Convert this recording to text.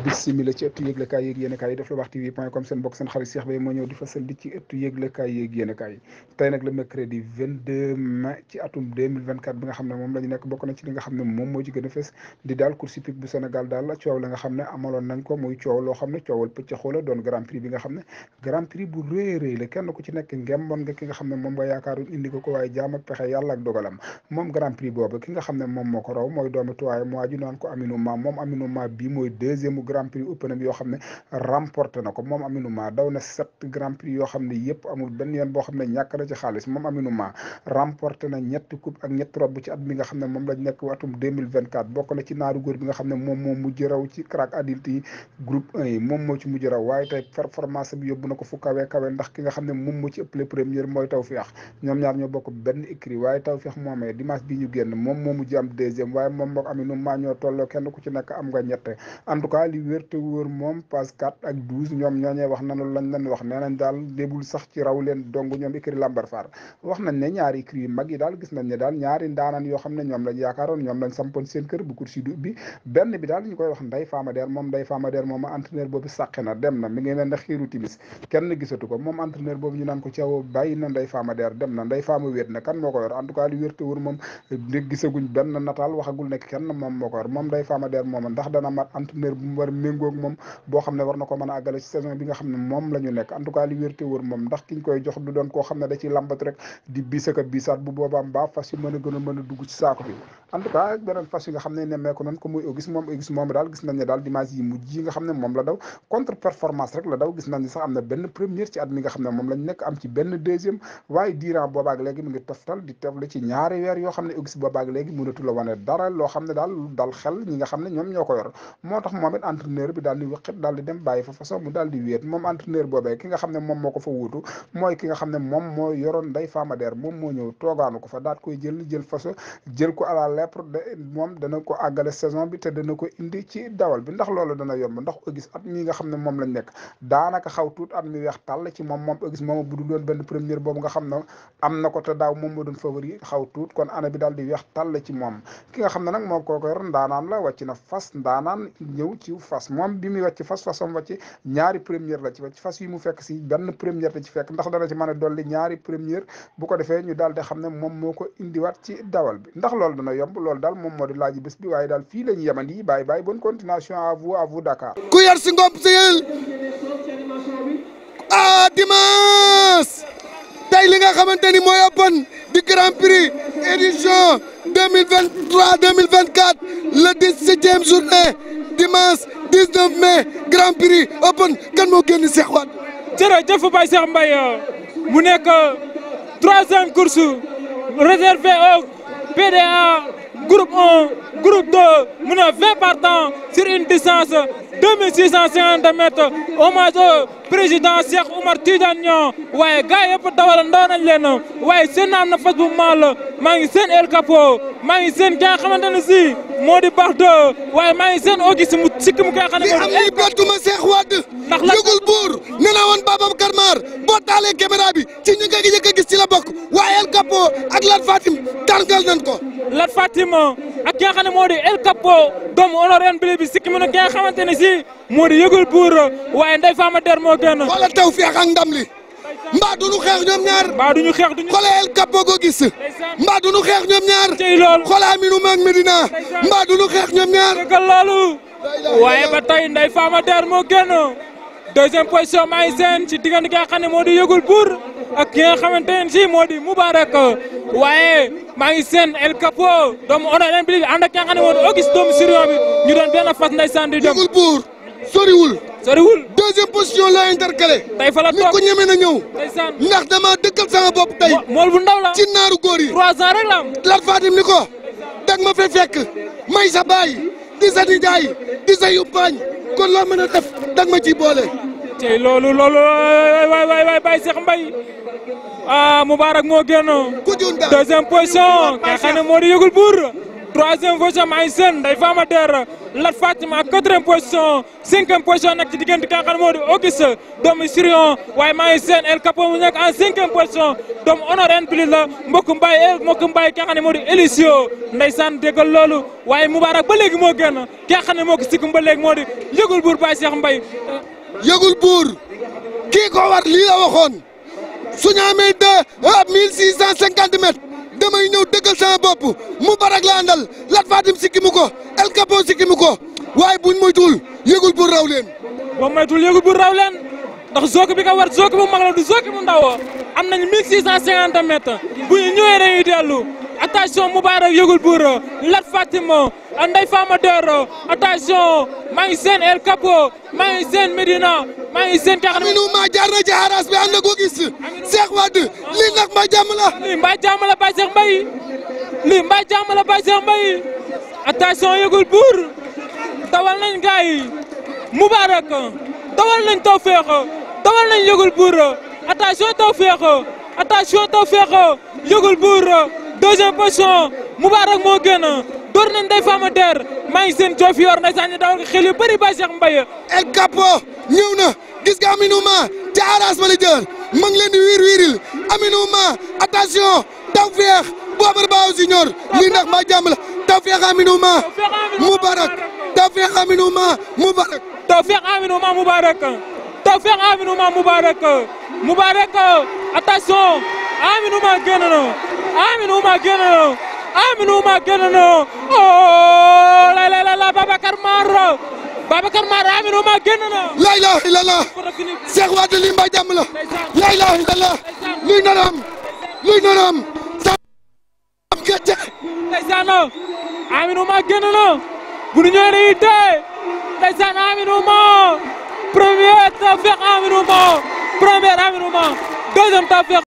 bisimila ci ëttu yëglekaay yéeg yéenekaay yi def lu wax tv.com seen bokk seen xarit Cheikh Beye moo ñëw di fasal di ci ëttu yëglekaay yéeg yéenekaay yi tey nag le mercredi 22 mai ci atum 2024 bi nga xam ne moom la ñu nekk bokk na ci li nga xam ne moom moo ci gën a fës di daal course hippique bu Sénégal daal la coow la nga xam ne amaloon nañ ko muy coow loo xam ne coowal pëccëxoo la doon grand prix bi nga xam ne grand prix bu rëy rëy la kenn ku ci nekk ngemboon nga ki nga xam ne moom nga yaakaaroon indi ko waaye jaam ak pexe yàlla ak dogalam moom grand prix boobu ki nga xam ne moom moo ko raw mooy doomu tuwaaye mu waaju naan ko Aminou Ma moom Aminou Ma bii mooy deuxième grand prix open yoo xam ne remporté na ko moom Aminou Ma daw na 7 grand prix yoo xam ne yëpp amul benn yoon boo xam ne ñàkk na ci xaalis moom Aminou Ma remporté na ñetti coupe ak ñetti rob ci at mi nga xam ne moom lañ nekk atum 2024 bokk na ci naaru góor bi nga xam ne moom moo mujj raw ci crack adulte yi groupe 1 yi moom moo ci mujj raw waaye tey performance bi yóbbu na ko fu kawe kawe ndax ki nga xam ne moom moo ci ëppale première mooy Tawfekh ñoom ñaar ñoo bokk benn écrit waaye Tawfekh moomee dimanche bi ñu génn moom moo mujj am deuxième waaye moom mook Aminou Ma ñoo tolloo kenn ku ci nekk am nga ñett en tout cas li wér te wóor moom passe 4 ak 12 ñoom ñooñee wax nanu lañ leen wax nee nañ daal débul sax ci raw leen dong ñoom écrit lambar faar wax nañ ne ñaari écrit yu mag yi daal gis nañ ne daal ñaari ndaanan yoo xam ne ñoom lañ yaakaaroon ñoom lañ sampoon seen kër bu course du bi benn bi daal ñu koy wax Ndeye Fama Der moom Ndeye Fama Der moom entraîneur boobu sàqe na dem na mi ngi mel ne xiiru timis kenn gisatu ko moom entraîneur boobu ñu naan ko Thiaw bàyyi na Ndeye Fama Der dem na Ndeye Fama wéet na kan moo ko yor en tout cas li wér te wóor moom gisaguñ benn nataal waxagul nekk kenn moom moo ko yor moom Ndeye Fama Der moom ndax dana mat entraîneur bu mu war méngoog moom boo xam ne war na ko mën a àggale ci saison bi nga xam ne moom la ñu nekk en tout cas li wér te wóor moom ndax kiñ koy jox du doon koo xam ne da ciy lambat rek di bisaka bisaat bu boobaa mbaa fas yu mën a gën a mën a dugg ci saako bi en tout cas beneen fas yi nga xam ne nemmeeku nañ ko muy Auguste moom daal gis nañ ne daal dimanche yi mujj yi nga xam ne moom la daw contre performance rek la daw gis nañ ne sax am na benn première ci at mi nga xam ne moom lañ nekk am ci benn deuxième waaye durant boobaak léegi mu ngi toftal di teflu ci ñaari weer yoo xam ne Auguste boobaak léegi mënatu la wane dara loo xam ne daal dal xel ñi nga xam ne ñoom ñoo ko yor moo tax moom it entraîneur bi daal di wëqit daal di dem bàyyi fa façon mu daal di wéet moom entraîneur boobee ki nga xam ne moom moo ko fa wuutu mooy ki nga xam ne moom moo yoroon Ndeye Fama Der moom moo ñëw toogaanu ko fa daat koy jël façon jël ko à la lèpre de moom dana ko àggale saison bi te dana ko indi ci dawal bi ndax loolu dana yomb ndax Auguste at mi nga xam ne moom lañ nekk daanaka xaw tuut at mi weex tàll ci moom Auguste moom bu dul doon benn première boobu nga xam ne am na ko te daaw moom moo doon favori xaw tuut kon année bi daal di weex tàll ci moom ki nga xam ne nag moom koo ko yor ndaanaan la wàcc na fas ndaanaan ñëw ci fas moom bi muy wàcc fasam wàcc ñaari première la ci wàcc fas yi mu fekk si benn première la ci fekk ndax dana ci mën a dolli ñaari première bu ko defee ñu daal di xam ne moom moo ko indiwaat ci dawal bi ndax loolu dana yomb loolu daal moom moo di laaj bés bi waaye daal fii la ñu yemandi bàyyi bonne continuation à vous Dakar. ku yar si ngomp seyel dimanche tey li nga xamante ni mooy open di grand prix édition 2023-2024 le 17e journée dimanche 19 mai grand prix open kan moo génn Cheikh Wade. jërëjëf Baye Cheikh Mbaye mu nekk 3e course réservée au PDA groupe 1 groupe 2 mu ne 20 partants sur une distance 2650 mètres hommage au président Cheikh Oumar Tidiane Niang waaye gars yëpp dawal ndaw nañ leen waaye seen am na fas bu maal maa ngi seen El Capo maa ngi seen ki nga xamante ne si moo di baax de waaye maa ngi seen Auguste mu sikk mu koy xam ne am ni bettuma Cheikh Wade ndax yëgul buur nee na woon Babacar Mar boo taalee caméra bi ci ñu nga jëkk a gis ci la bokk waaye El Capo ak Lat Fatim tàngal nañ ko Lat Fatim ak ki nga xam ne moo di El Capo doomu honoré bi bi sikki mu ne ki nga xamante ne si moo di yëgul buur waaye Ndeye Fama Der moo gën wala Tawfekh ak ndam li mbaa duñu xeex ñoom ñaar mbaa duñu xeex duñu xoolee El Capo go gis mbaa duñu xeex ñoom ñaar tey loolu xoolee Aminou Ma ak Medina mbaa duñu xeex ñoom ñaar dëggal loolu waaye ba tey Ndeye Fama Der moo gën deuxième position maa ngi seen ci diggante ki nga xam ne moo di yëgul buur ak ki nga xamante ne si moo di Moubarak waaye maa ngi seen El Capo doomu honoré bi ànd ak ki nga xam ne moo di Auguste doomu Sirion bi ñu doon benn fas ndeysaan di dem yëgul buur soriwul deuxième position la intercalé tey fa la toog ni ko ñeme na ñëw ndeysaan ndax dama dëkkal sama bopp tey mool bu ndaw la ci naaru góor yi 3 ans rek la am Lat Fatim ni ko dag ma fay fekk may sa baay di sa nijaay di sa yumpaañ kon loo mën a def dag ma ciy boole tey loolu waay Baye Cheikh Mbaye Moubarak moo génn deuxième position nga xam ne moo di yëgul buur troisième position maa ngi seen Ndeye Fama Der Lat Fatima quatrième position cinquième position nag ci diggante ki nga xam ne moo di Auguste doomu Sirion waaye maa ngi seen El Capo mu nekk en cinquième position doomu Honoré Pli la mbokku Mbaye ki nga xam ne moo di Elisio ndeysaan déggal loolu waaye Moubarak ba léegi moo génn ki nga xam ne moo ko sikkum ba léegi moo di Yëgul Buur Baye Cheikh Mbaye Yëgul Buur kii ko war lii la waxoon suñu amee 1650 mètres damay ñëw dëggal sama bopp Moubarak la àndal Lat Fatim sikkimu ko El Capo sikkimu ko waaye buñ moytuwul Yëgul Buur raw leen. boo moytuwul Yëgul Buur raw leen ndax zooki bi ko war zooki bu mag la du zooki bu ndaw am nañu 1650 mètres bu ñu ñëwee dañuy dellu attention Moubarak Yëgul Buur Lat Fatima Ndeye Fama Der attention maa ngi seen El Capo maa ngi seen Medina maa ngi seen tax Aminou ma jaar na ci aras bi ànd na ko gis Cheikh Wade lii nag mbaa jàmm la. lii mbaa jàmm la Baye Cheikh Mbaye lii mbaa jàmm la Baye Cheikh Mbaye attention Yëgul Buur dawal nañ gars yi Moubarak dawal nañ Tawfekh dawal nañ Yëgul Buur attention Tawfekh Yëgul Buur deuxième position Moubarak moo génn door nañ Ndeye Fama Der maa ngi seen joof yor ndeysaan ñu dawal ko xel yu bëri Baye Cheikh Mbaye El Capo ñëw na gis nga Aminou ma ca aras ba la jël ma ngi leen di wiiril Aminou ma attention Tawfekh Boobar Baaw Junior lii ndax mbaa jàmm la Tawfekh Aminou ma Moubarak Tawfekh Aminou ma Moubarak Tawfekh Aminou ma Moubarak Tawfekh Aminou ma Moubarak Moubarak attention Aminou ma génn na Aminou ma génn na Aminou ma génn na oh la Babacar Mar Aminou ma génn na la ilaha illallah Cheikh Wade lii mbaa jàmm la la ilaha illallah luy noram sa am gàcce ndeysaan Aminou ma génn na bu ñu ñëwee dañuy tey ndeysaan Aminou ma premier Tawfekh Aminou ma premier Aminou ma deuxième Tawfekh